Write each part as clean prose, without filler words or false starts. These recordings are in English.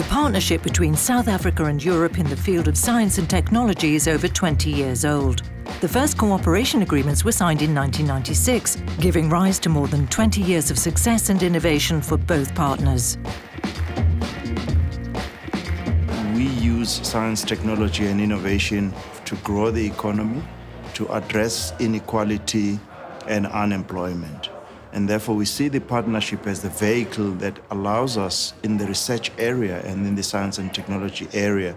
partnership between South Africa and Europe in the field of science and technology is over 20 years old. The first cooperation agreements were signed in 1996, giving rise to more than 20 years of success and innovation for both partners. We use science, technology and innovation to grow the economy, to address inequality and unemployment. And therefore we see the partnership as the vehicle that allows us in the research area and in the science and technology area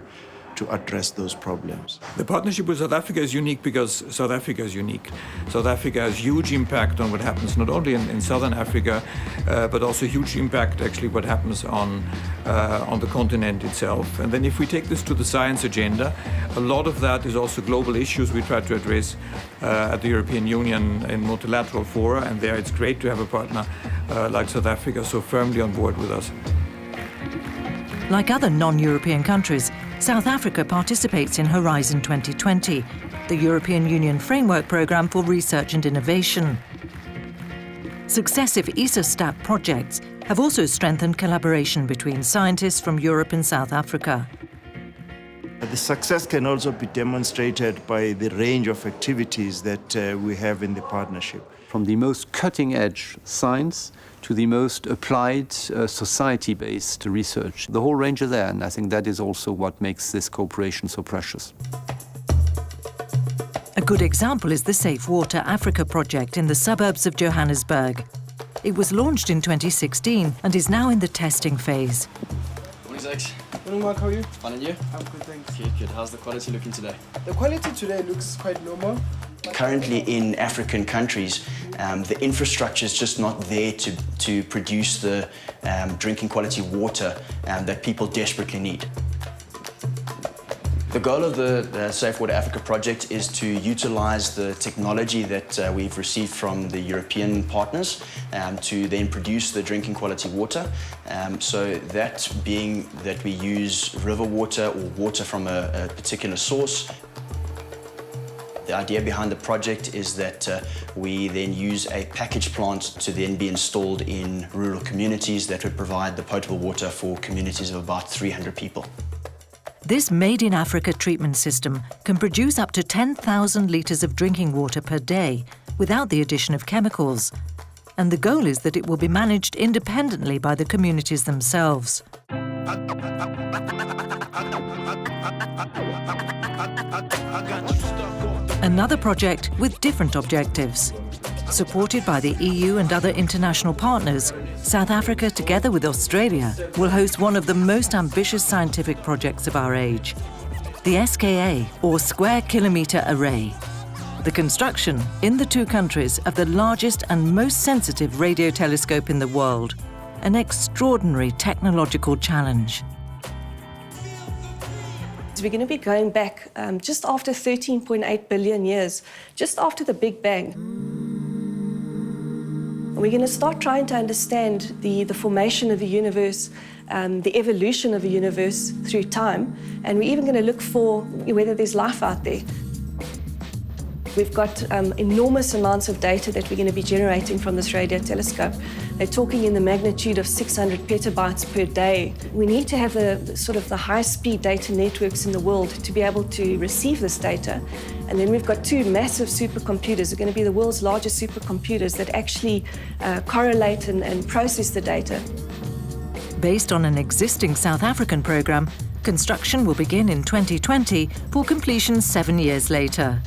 to address those problems. The partnership with South Africa is unique because South Africa is unique. South Africa has huge impact on what happens not only in Southern Africa, but also huge impact actually what happens on the continent itself. And then if we take this to the science agenda, a lot of that is also global issues we try to address at the European Union in multilateral fora, and there it's great to have a partner like South Africa so firmly on board with us. Like other non-European countries, South Africa participates in Horizon 2020, the European Union framework programme for research and innovation. Successive Esastap projects have also strengthened collaboration between scientists from Europe and South Africa. The success can also be demonstrated by the range of activities that we have in the partnership. From the most cutting-edge science to the most applied society-based research. The whole range is there, and I think that is also what makes this cooperation so precious. A good example is the Safe Water Africa project in the suburbs of Johannesburg. It was launched in 2016 and is now in the testing phase. Morning, Zach. Morning, Mark. How are you? Fine, and you? I'm good, thanks. Good. How's the quality looking today? The quality today looks quite normal. Currently in African countries, the infrastructure is just not there to produce the drinking quality water that people desperately need. The goal of the Safe Water Africa project is to utilize the technology that we've received from the European partners to then produce the drinking quality water. So that being that we use river water or water from a particular source. The idea behind the project is that we then use a package plant to then be installed in rural communities that would provide the potable water for communities of about 300 people. This made-in-Africa treatment system can produce up to 10,000 litres of drinking water per day without the addition of chemicals. And the goal is that it will be managed independently by the communities themselves. Another project with different objectives. Supported by the EU and other international partners, South Africa, together with Australia, will host one of the most ambitious scientific projects of our age, the SKA, or Square Kilometre Array. The construction, in the two countries, of the largest and most sensitive radio telescope in the world, an extraordinary technological challenge. We're going to be going back just after 13.8 billion years, just after the Big Bang. We're going to start trying to understand the formation of the universe, the evolution of the universe through time, and we're even going to look for whether there's life out there. We've got enormous amounts of data that we're going to be generating from this radio telescope. They're talking in the magnitude of 600 petabytes per day. We need to have the high-speed data networks in the world to be able to receive this data. And then we've got two massive supercomputers. They're going to be the world's largest supercomputers that actually correlate and process the data. Based on an existing South African program, construction will begin in 2020 for completion 7 years later.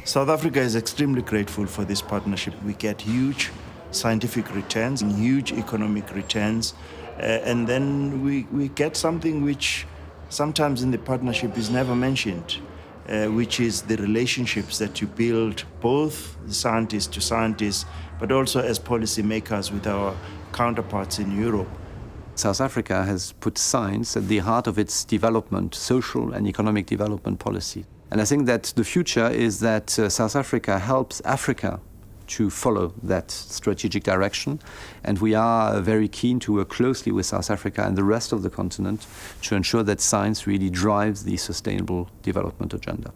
South Africa is extremely grateful for this partnership. We get huge scientific returns and huge economic returns. And then we get something which sometimes in the partnership is never mentioned, which is the relationships that you build, both scientist to scientist, but also as policymakers with our counterparts in Europe. South Africa has put science at the heart of its development, social and economic development policy. And I think that the future is that South Africa helps Africa to follow that strategic direction. And we are very keen to work closely with South Africa and the rest of the continent to ensure that science really drives the sustainable development agenda.